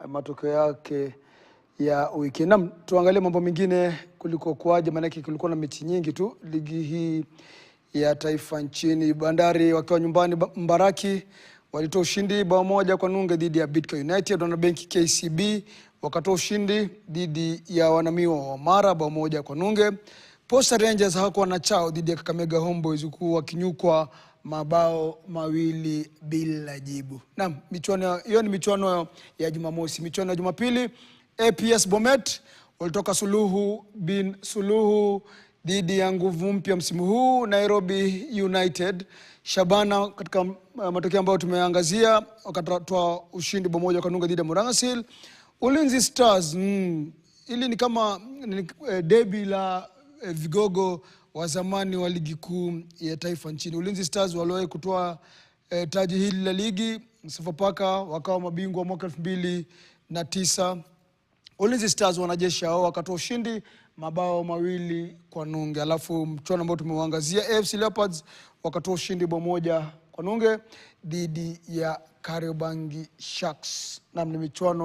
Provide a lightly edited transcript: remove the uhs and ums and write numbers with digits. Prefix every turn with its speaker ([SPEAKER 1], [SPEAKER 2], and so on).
[SPEAKER 1] matokeo yake ya wiki. Naam, tuangalie mambo mengine kuliko kuaje, maana kulikuwa na mechi nyingi tu ligi hii ya taifa nchini. Bandari wakiwa nyumbani Mbaraki walitoa ushindi bao moja kwa nunge dhidi ya Bidco United. Wanabenki KCB wakatoa ushindi dhidi ya wanamiwa wa Mara bao moja kwa nunge. Posta Rangers hawakuwa na chao dhidi ya Kakamega Homeboys huku wakinyukwa mabao mawili bila jibu. Naam, michuano hiyo ni michuano ya Jumamosi. Michuano ya Jumapili, APS Bomet walitoka suluhu bin suluhu dhidi ya nguvu mpya msimu huu Nairobi United. Shabana katika matokeo ambayo tumeangazia wakatoa ushindi bao moja kwa nunge dhidi ya Murang'a. Ulinzi Stars ili ni kama derby la vigogo wa zamani wa ligi kuu ya taifa nchini. Ulinzi Stars waliwahi kutoa taji hili la ligi. Sofapaka wakawa mabingwa mwaka 2009. Ulinzi Stars wanajeshi hao wakatoa ushindi mabao mawili kwa nunge. Alafu mchuano ambao tumeuangazia, AFC Leopards wakatoa ushindi bao moja kwa nunge dhidi ya Kariobangi Sharks. Naam, ni michuano